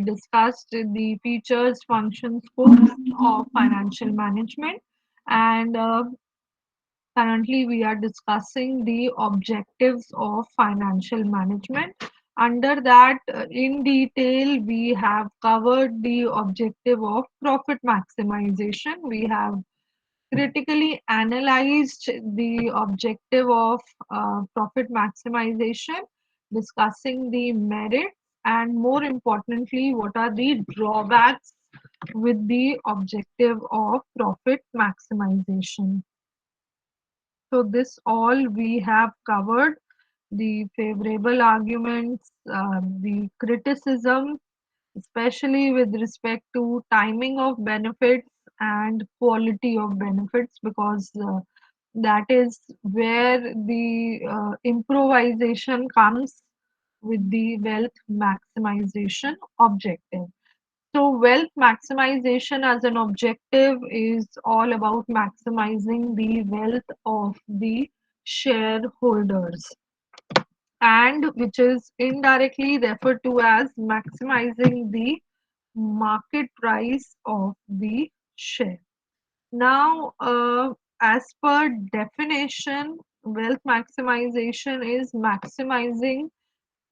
we discussed the features, functions, scopes of financial management, and currently we are discussing the objectives of financial management. Under that, in detail, we have covered the objective of profit maximization. We have critically analyzed the objective of profit maximization, discussing the merits, and more importantly, what are the drawbacks with the objective of profit maximization. So, this all we have covered the favorable arguments, the criticism, especially with respect to timing of benefits and quality of benefits, because that is where the improvisation comes with the wealth maximization objective. So, wealth maximization as an objective is all about maximizing the wealth of the shareholders, and which is indirectly referred to as maximizing the market price of the share. Now, as per definition, wealth maximization is maximizing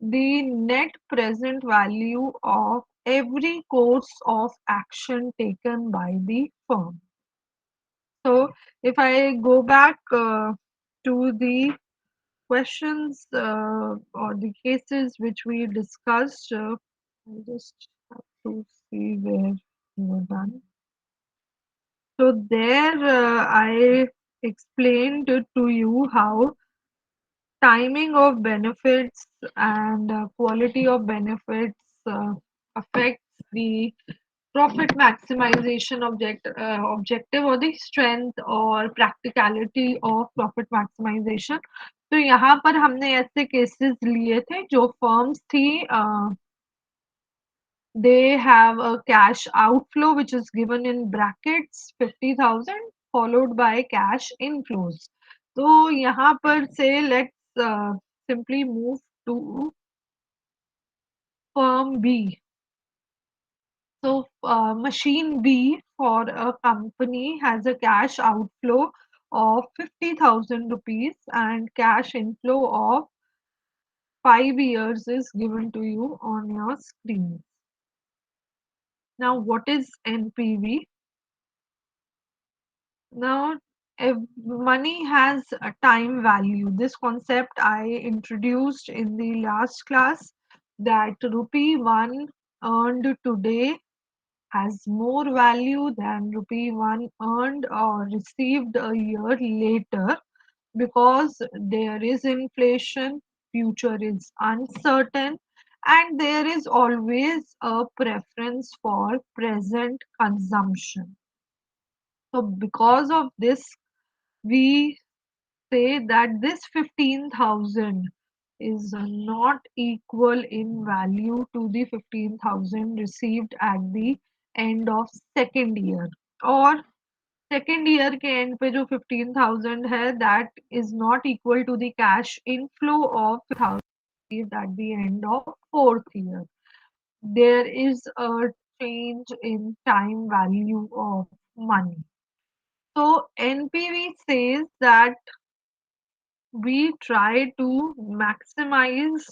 the net present value of every course of action taken by the firm. So, if I go back to the questions or the cases which we discussed, I just have to see where we were done. So there I explained to you how timing of benefits and quality of benefits affects the profit maximization objective or the strength or practicality of profit maximization. तो यहाँ पर हमने ऐसे cases लिए थे जो firms थी, they have a cash outflow which is given in brackets 50,000 followed by cash inflows. तो यहाँ पर से let's simply move to firm B. So machine B for a company has a cash outflow of 50,000 rupees and cash inflow of 5 years is given to you on your screen. Now, what is NPV? Now, if money has a time value. This concept I introduced in the last class, that rupee 1 earned today has more value than rupee 1 earned or received a year later, because there is inflation, future is uncertain, and there is always a preference for present consumption. So, because of this, we say that this 15,000 is not equal in value to the 15,000 received at the end of second year, or second year के end पे जो 15,000 है, that is not equal to the cash inflow of 1,000 received at the end of fourth year. There is a change in time value of money. So NPV says that we try to maximize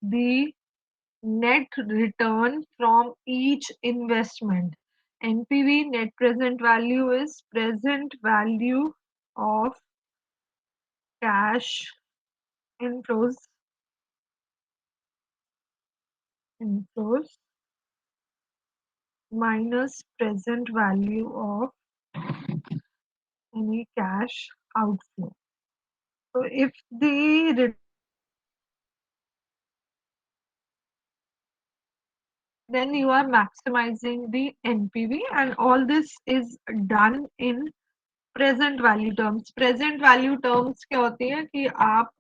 the net return from each investment. NPV, net present value, is present value of cash inflows inflows minus present value of any cash outflow. So if the then you are maximizing the NPV, and all this is done in present value terms. Present value terms क्या होती है कि आप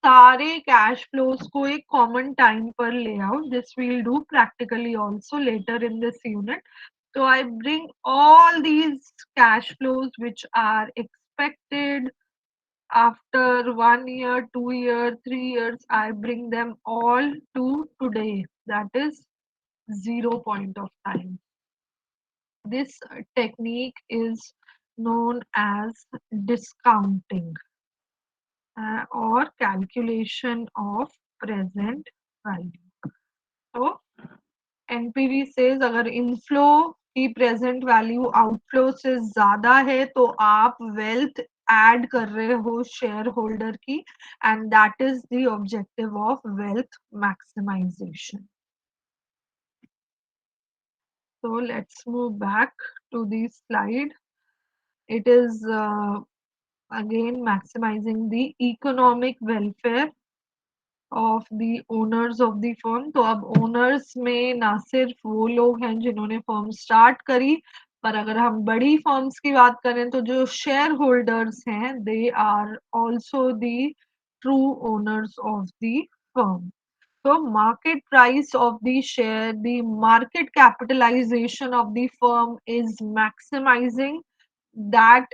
सारे cash flows को एक common time पर ले आओ. This we'll do practically also later in this unit. So I bring all these cash flows which are expected after 1 year, 2 year, 3 years. I bring them all to today. That is zero point of time. This technique is known as discounting or calculation of present value. So NPV says अगर inflow की present value outflow से ज्यादा है तो आप wealth add कर रहे हो शेयर होल्डर की and that is the objective of wealth maximisation. So let's move back to the slide. It is again maximizing the economic welfare of the owners of the firm. तो अब owners में ना सिर्फ वो लोग हैं जिन्होंने फर्म स्टार्ट करी, पर अगर हम बड़ी फर्म्स की बात करें तो जो शेयर होल्डर्स हैं they are also the true owners of the firm. So market price of the share, the market capitalization of the firm is maximizing. That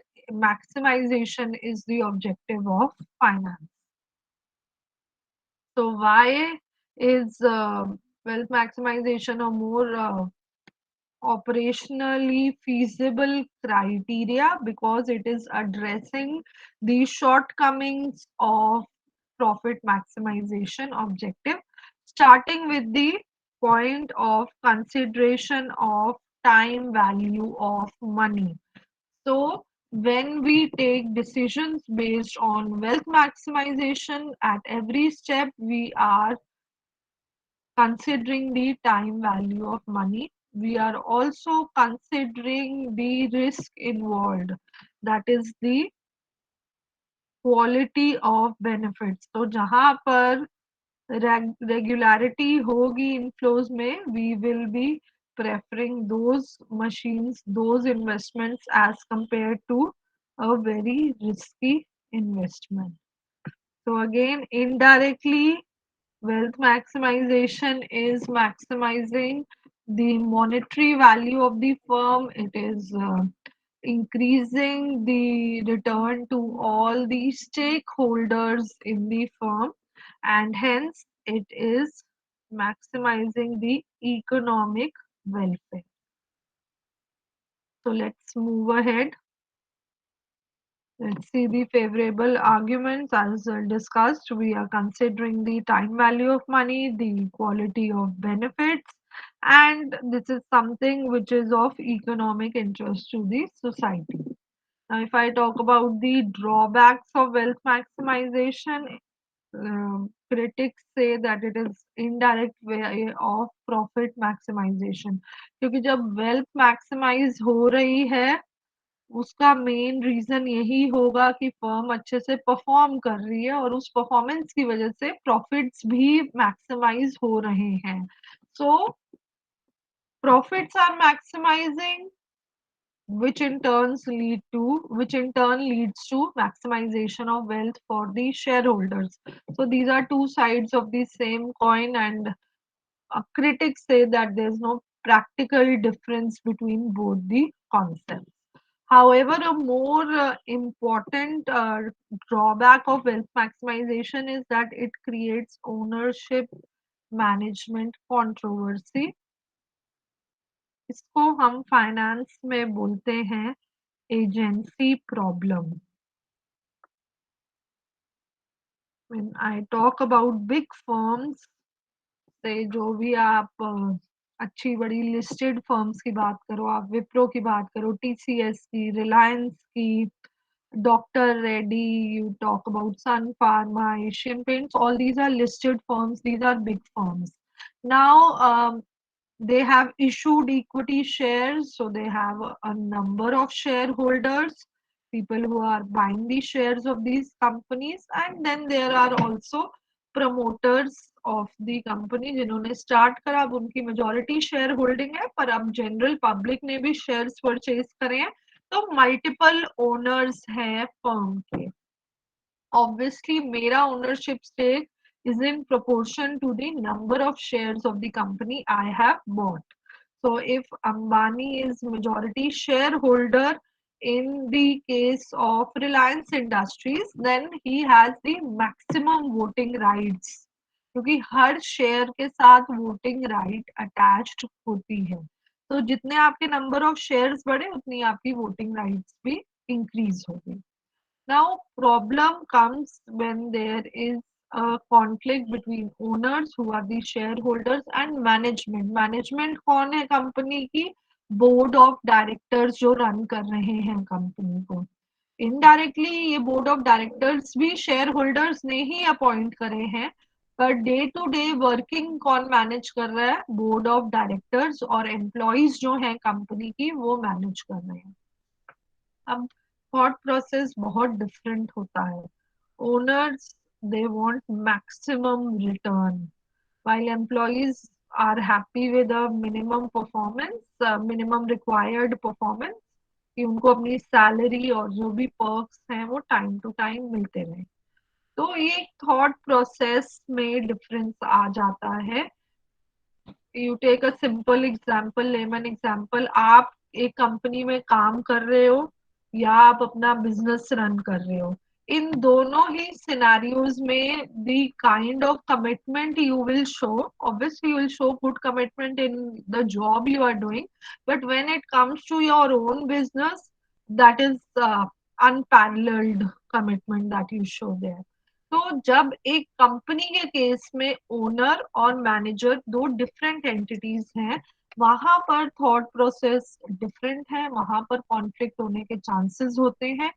maximization is the objective of finance. So why is wealth maximization a more operationally feasible criteria? Because it is addressing the shortcomings of profit maximization objective, starting with the point of consideration of time value of money. So when we take decisions based on wealth maximization, at every step we are considering the time value of money. We are also considering the risk involved, that is the quality of benefits. तो जहाँ पर regularity होगी inflows में, we will be preferring those machines, those investments as compared to a very risky investment. So again, indirectly, wealth maximization is maximizing the monetary value of the firm. It is increasing the return to all the stakeholders in the firm, and hence it is maximizing the economic welfare. So let's move ahead. Let's see the favorable arguments as discussed. We are considering the time value of money, the quality of benefits, and this is something which is of economic interest to the society. Now, if I talk about the drawbacks of wealth maximization, critics say that it is indirect way of profit maximization. क्योंकि जब wealth maximize हो रही है उसका main reason यही होगा कि firm अच्छे से परफॉर्म कर रही है और उस परफॉर्मेंस की वजह से प्रॉफिट्स भी मैक्सिमाइज हो रहे हैं. So profits are maximising which in turn leads to maximization of wealth for the shareholders. So these are two sides of the same coin, and critics say that there's no practical difference between both the concepts. However, a more important drawback of wealth maximization is that it creates ownership management controversy. इसको हम finance में बोलते हैं agency problem. When I talk about big firms, से जो भी आप अच्छी बड़ी लिस्टेड फर्म्स की बात करो, आप विप्रो की बात करो, टीसीएस की, रिलायंस की, Dr. Reddy, you talk about Sun Pharma, Asian Paints, all these are listed firms, these are big firms. Now, they have issued equity shares, so they have a number of shareholders, people who are buying the shares of these companies, and then there are also promoters of the company जिन्होंने start करा, अब उनकी majority share holding है, पर अब general public ने भी shares purchase करे हैं, तो मल्टीपल ओनर्स हैं फर्म के. Obviously मेरा ownership stake is in proportion to the number of shares of the company I have bought. So if Ambani is majority shareholder in the case of Reliance Industries, then he has the maximum voting rights. क्योंकि हर share के साथ voting right attached होती है। तो जितने आपके number of shares बढ़े उतनी आपकी वोटिंग राइट्स भी इंक्रीज होगी। Now, problem comes when there is a conflict between owners who are the shareholders and management. Management कौन है कंपनी की? बोर्ड ऑफ डायरेक्टर्स जो रन कर रहे हैं कंपनी को। इनडायरेक्टली ये बोर्ड ऑफ डायरेक्टर्स भी शेयर होल्डर्स ने ही अपॉइंट करे हैं, पर डे टू डे वर्किंग कौन मैनेज कर रहा है? बोर्ड ऑफ डायरेक्टर्स, और एम्प्लॉयज जो हैं कंपनी की वो मैनेज कर रहे हैं। अब थॉट प्रोसेस बहुत डिफरेंट होता है। Owners they want maximum return, while employees are happy with a minimum performance, minimum required performance, कि उनको अपनी सैलरी और जो भी पर्क्स हैं वो टाइम टू टाइम मिलते रहे। तो ये थॉट प्रोसेस में डिफरेंस आ जाता है। You take a simple example, lemon example, आप एक कंपनी में काम कर रहे हो या आप अपना बिजनेस रन कर रहे हो, इन दोनों ही सिनेरियोज में the kind of commitment you will show, obviously you will show good commitment in the job you are doing, but when it comes to your own business, that is unparalleled commitment that you show there. तो जब एक company के case में owner और manager दो different entities हैं, वहां पर थॉट प्रोसेस डिफरेंट है, वहां पर कॉन्फ्लिक्ट होने के चांसेस होते हैं।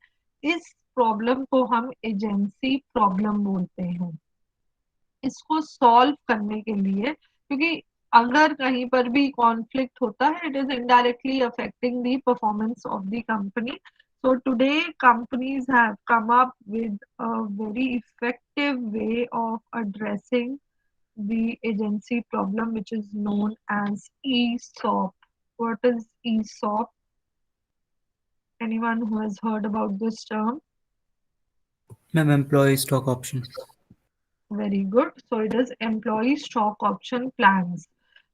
इस प्रॉब्लम को हम एजेंसी प्रॉब्लम बोलते हैं। इसको सॉल्व करने के लिए, क्योंकि अगर कहीं पर भी कॉन्फ्लिक्ट होता है, it is indirectly affecting the performance of the company. So today companies have come up with a very effective way of addressing the agency problem, which is known as ESOP. What is ESOP? Anyone who has heard about this term? Ma'am, employee stock option. Very good. So it is employee stock option plans.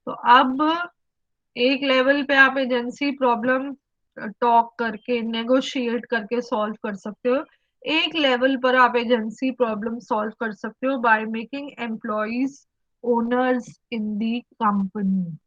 तो अब एक level पे आप agency problem talk करके negotiate करके solve कर सकते हो। एक लेवल पर आप एजेंसी प्रॉब्लम सॉल्व कर सकते हो by making employees owners in the company.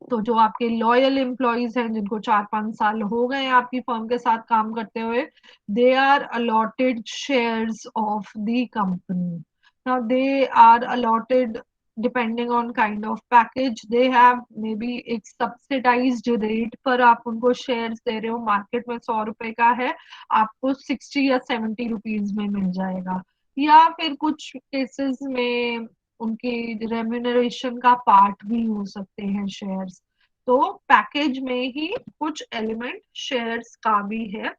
तो जो आपके लॉयल एम्प्लॉइज हैं जिनको 4-5 साल हो गए आपकी फर्म के साथ काम करते हुए, they are allotted shares of the company. Now they are allotted depending on kind of package they have, may be एक सब्सिडाइज्ड रेट पर आप उनको शेयर्स दे रहे हो। मार्केट में 100 रुपए का है, आपको 60 या 70 रुपीज में मिल जाएगा। या फिर कुछ केसेस में उनकी रेम्यूनरेशन का पार्ट भी हो सकते हैं शेयर्स। तो पैकेज में ही कुछ एलिमेंट शेयर्स का भी है।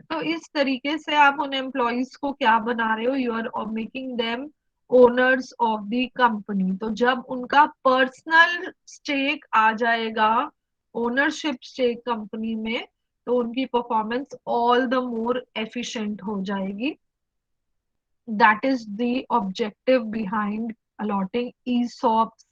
तो इस तरीके से आप उन एम्प्लॉइज को क्या बना रहे हो? You are making them owners of the company. तो जब उनका पर्सनल स्टेक आ जाएगा, ओनरशिप स्टेक कंपनी में, तो उनकी performance all the more efficient हो जाएगी। That is the objective behind allotting ESOPs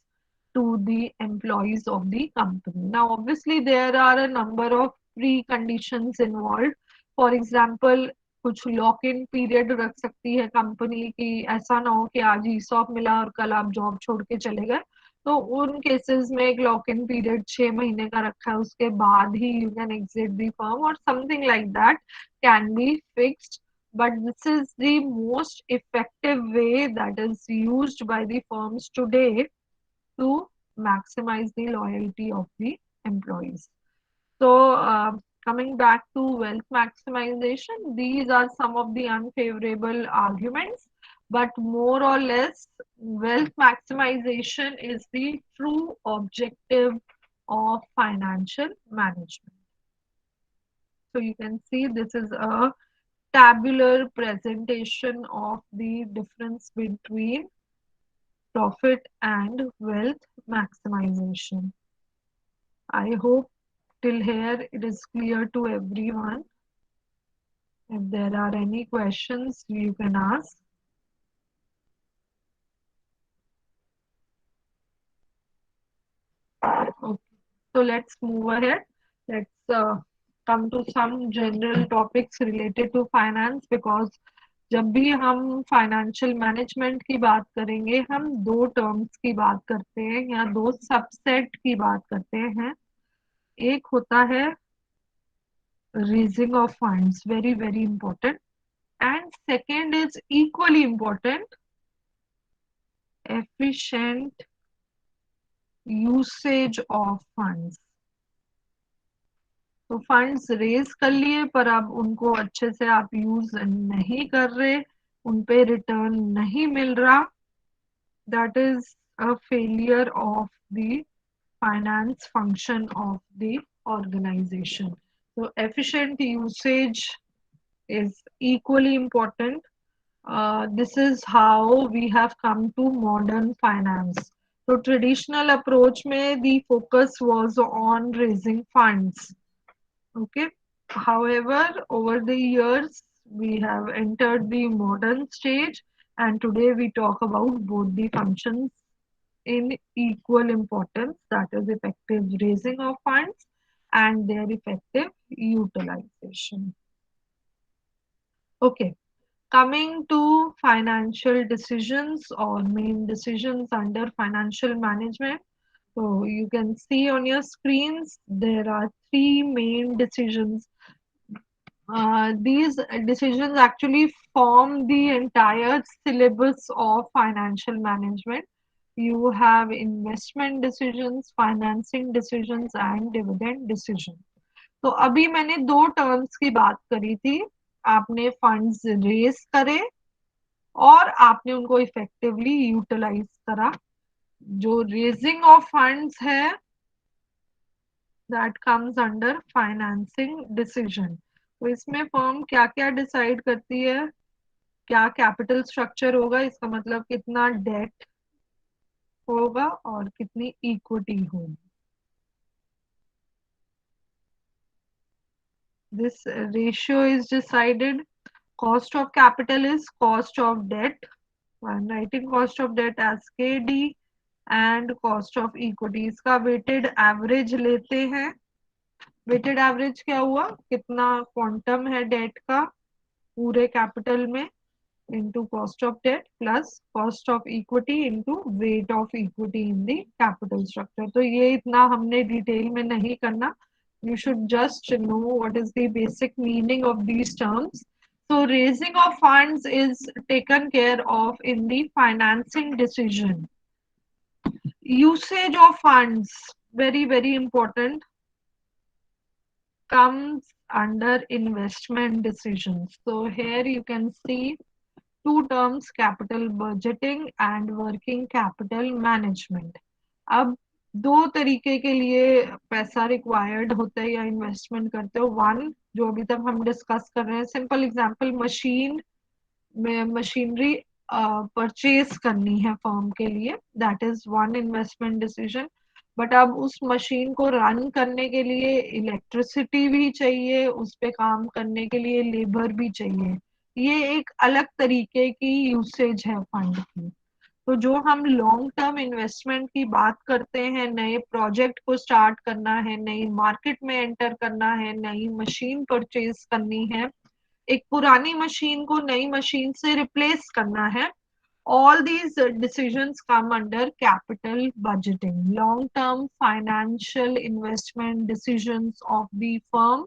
to the employees of the company. Now, obviously, there are a number of preconditions involved. For example, कुछ lock in period रख सकती है company की, ऐसा ना हो कि आज ESOP मिला और कल आप जॉब छोड़ के चले गए। तो उन केसेस में एक लॉक इन पीरियड 6 महीने का रखा है, उसके बाद ही you can exit the firm और something like that can be fixed. But this is the most effective way that is used by the firms today to maximize the loyalty of the employees. So, coming back to wealth maximization, these are some of the unfavorable arguments, but more or less, wealth maximization is the true objective of financial management. So, you can see this is a tabular presentation of the difference between profit and wealth maximization. I hope till here it is clear to everyone. If there are any questions, you can ask. Okay, so let's move ahead. Let's come to some general topics related to finance, because जब भी हम financial management की बात करेंगे हम दो terms की बात करते हैं या दो सबसेट की बात करते हैं। एक होता है raising of funds, very very important, and second is equally important, efficient usage of funds. तो फंड्स रेज कर लिए पर अब उनको अच्छे से आप यूज नहीं कर रहे, उन पे रिटर्न नहीं मिल रहा, that is a failure of the finance function of the organization. So efficient usage is equally important. This is how we have come to modern finance. So traditional approach में the focus was on raising funds. Okay. However, over the years, we have entered the modern stage, and today we talk about both the functions in equal importance, that is, effective raising of funds and their effective utilization. Okay, coming to financial decisions or main decisions under financial management. So you can see on your screens there are three main decisions. These decisions actually form the entire syllabus of financial management. You have investment decisions, financing decisions, and dividend decisions. तो अभी मैंने दो terms की बात करी थी, आपने funds raise करे और आपने उनको इफेक्टिवली यूटिलाइज करा। जो रेजिंग ऑफ फंड्स है that comes under financing decision. तो इसमें फर्म क्या क्या डिसाइड करती है, क्या कैपिटल स्ट्रक्चर होगा, इसका मतलब कितना डेट होगा और कितनी इक्विटी होगी। This ratio is decided. Cost of capital is cost of debt. I'm writing cost of debt as KD and cost of equity. इसका weighted average लेते हैं। weighted average क्या हुआ, कितना क्वांटम है डेट का पूरे कैपिटल में into cost of debt plus cost of equity into weight of equity in the capital structure. तो ये इतना हमने डिटेल में नहीं करना. You should just know what is the basic meaning of these terms. So raising of funds is taken care of in the financing decision. Usage of funds, very very important, comes under investment decisions. So here you can see two terms, capital budgeting and working capital management. अब दो तरीके के लिए पैसा required होता है या investment करते हो। वन जो अभी तक हम डिस्कस कर रहे हैं, सिंपल एग्जांपल, मशीन में मशीनरी परचेज करनी है फर्म के लिए, that is one investment decision. But अब उस मशीन को रन करने के लिए इलेक्ट्रिसिटी भी चाहिए, उस पे काम करने के लिए लेबर भी चाहिए। ये एक अलग तरीके की यूसेज है फंड की। तो जो हम लॉन्ग टर्म इन्वेस्टमेंट की बात करते हैं, नए प्रोजेक्ट को स्टार्ट करना है, नई मार्केट में एंटर करना है, नई मशीन परचेज करनी है, एक पुरानी मशीन को नई मशीन से रिप्लेस करना है, all these decisions come under capital budgeting. Long term financial investment decisions of the firm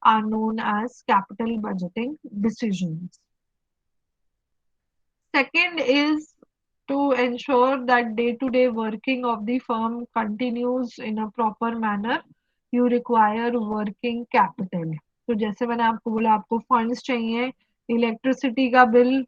are known as capital budgeting decisions. Second is to ensure that day-to-day working of the firm continues in a proper manner. You require working capital. तो जैसे मैंने आपको बोला, आपको funds चाहिए, electricity का bill,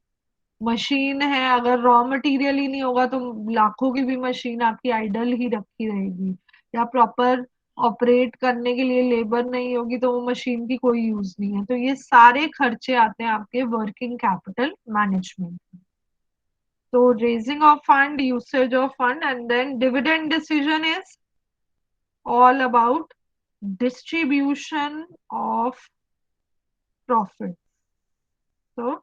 machine है, अगर रॉ मटेरियल ही नहीं होगा तो लाखों की भी मशीन आपकी आइडल ही रखी रहेगी, या प्रॉपर ऑपरेट करने के लिए लेबर नहीं होगी तो वो मशीन की कोई यूज नहीं है। तो ये सारे खर्चे आते हैं आपके working capital management. So raising of fund, usage of fund, and then dividend decision is all about distribution of profit. So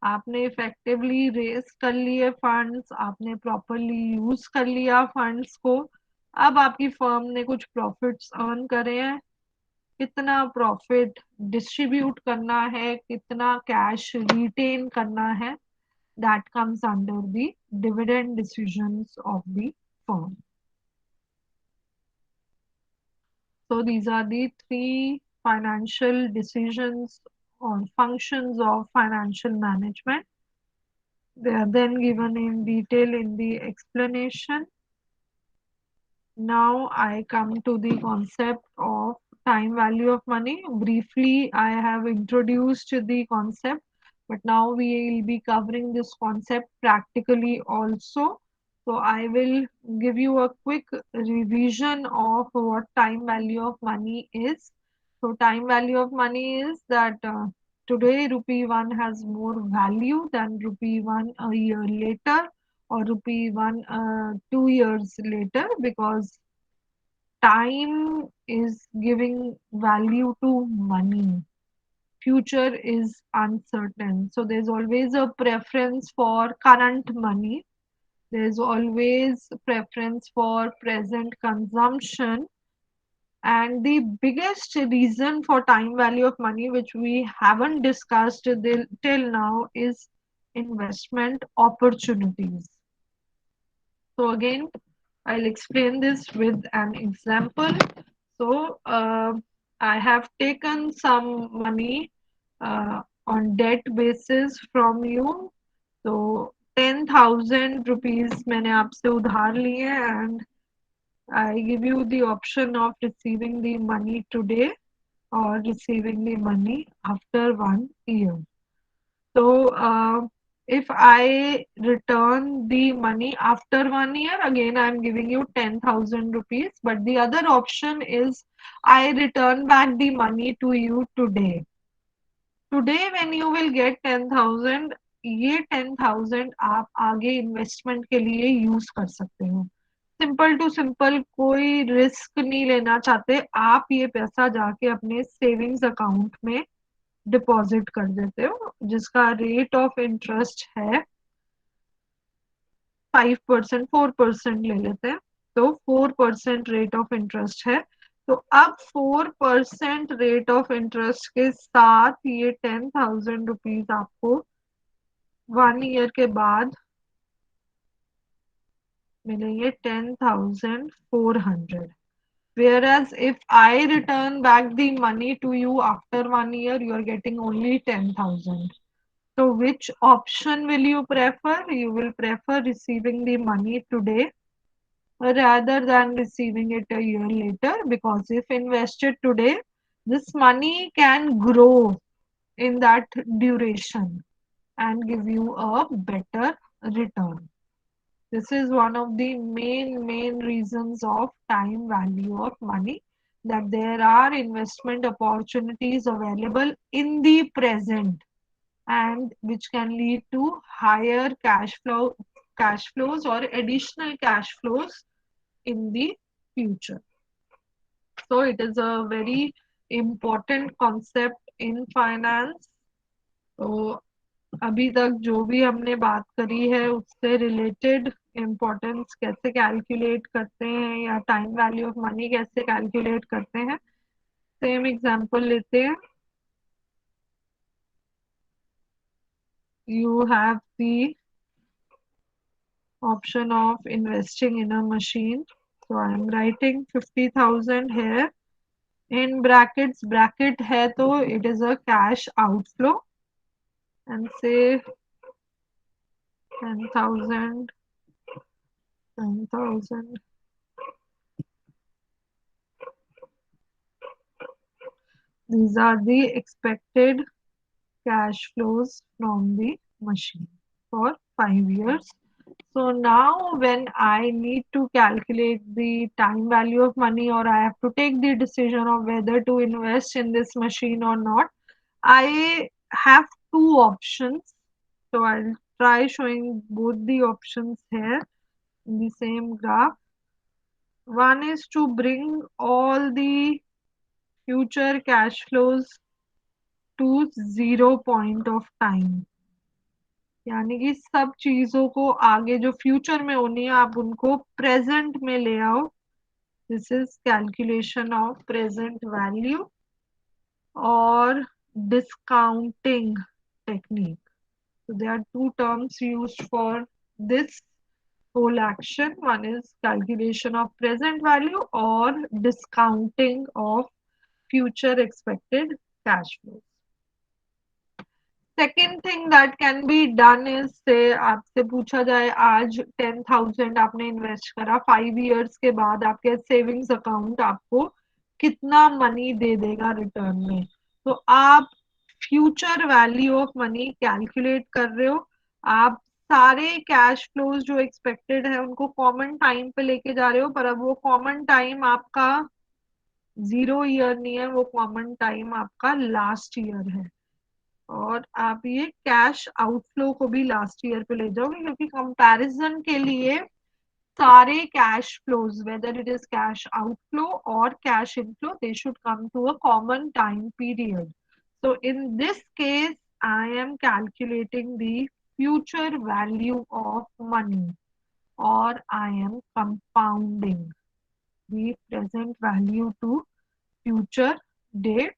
आपने इफेक्टिवली रेज कर लिए फंड्स, आपने प्रॉपरली यूज कर लिया फंड्स को, अब आपकी फर्म ने कुछ प्रॉफिट्स अर्न करे हैं, कितना प्रॉफिट डिस्ट्रीब्यूट करना है, कितना कैश रिटेन करना है, that comes under the dividend decisions of the firm. So these are the three financial decisions or functions of financial management. They are then given in detail in the explanation. Now I come to the concept of time value of money. Briefly, I have introduced the concept, but now we will be covering this concept practically also. So I will give you a quick revision of what time value of money is. So time value of money is that today rupee 1 has more value than rupee 1 a year later or rupee 1 2 years later, because time is giving value to money. Future is uncertain. So there's always a preference for current money. There's always preference for present consumption. And the biggest reason for time value of money, which we haven't discussed till now, is investment opportunities. So again, I'll explain this with an example. So I have taken some money on debt basis from you. So 10,000 rupees मैंने आपसे उधार लिए, and I give you the option of receiving the money today or receiving the money after 1 year. So, if I return the money after 1 year, again I'm giving you 10,000 rupees. But the other option is I return back the money to you today. Today, when you will get 10,000, ये 10,000 आप आगे investment के लिए use कर सकते हो. Simple to simple, कोई risk नहीं लेना चाहते आप, ये पैसा जाके अपने सेविंग्स अकाउंट में डिपॉजिट कर देते हो, जिसका रेट ऑफ इंटरेस्ट है 5%, 4% ले लेते हैं. तो 4% रेट ऑफ इंटरेस्ट है. तो अब 4% रेट ऑफ इंटरेस्ट के साथ ये 10,000 रुपीज आपको 1 ईयर के बाद मिलेंगे 10,400. Whereas if I return back the money to you after 1 year, you are getting only 10,000. So which option will you prefer? You will prefer receiving the money today rather than receiving it a year later, because if invested today, this money can grow in that duration and give you a better return. This is one of the main reasons of time value of money, that there are investment opportunities available in the present and which can lead to higher cash flows or additional cash flows in the future. So it is a very important concept in finance. तो अभी तक जो भी हमने बात करी है उससे रिलेटेड इम्पोर्टेंस कैसे कैलकुलेट करते हैं या टाइम वैल्यू ऑफ मनी कैसे कैलकुलेट करते हैं, सेम एग्जांपल लेते हैं. You have the option of investing in a machine. So I am writing 50,000 here in brackets. Bracket है तो it is a cash outflow, and say 10,000, 10,000. These are the expected cash flows from the machine for 5 years. So now when I need to calculate the time value of money, or I have to take the decision of whether to invest in this machine or not, I have two options. So I'll try showing both the options here in the same graph. One is to bring all the future cash flows to 0 point of time. यानी कि सब चीजों को आगे जो future में होनी है आप उनको प्रेजेंट में ले आओ. This is calculation of present value. or discounting technique. So there are two terms used for this whole action. One is calculation of present value or discounting of future expected cash flows. Second thing that can be done is से आपसे पूछा जाए आज 10,000 आपने invest करा 5 years के बाद आपके सेविंग्स अकाउंट आपको कितना मनी दे देगा रिटर्न में तो आप future value of money calculate कर रहे हो आप सारे कैश फ्लोज जो एक्सपेक्टेड है उनको कॉमन टाइम पे लेके जा रहे हो पर अब वो कॉमन टाइम आपका 0 ईयर नहीं है वो कॉमन टाइम आपका लास्ट ईयर है और आप ये कैश आउटफ्लो को भी लास्ट ईयर पे ले जाओगे क्योंकि कंपैरिजन के लिए सारे cash flows whether it is cash outflow और cash inflow they should come to a common time period so in this case I am calculating the future value of money or I am compounding the present value to future date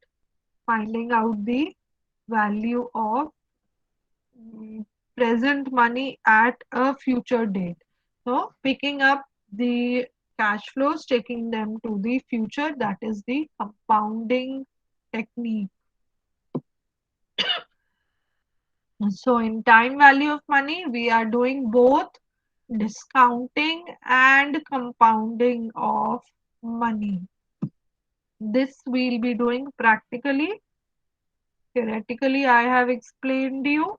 finding out the value of present money at a future date. So picking up the cash flows, taking them to the future, that is the compounding technique. So in time value of money, we are doing both discounting and compounding of money. This we'll be doing practically. Theoretically, I have explained you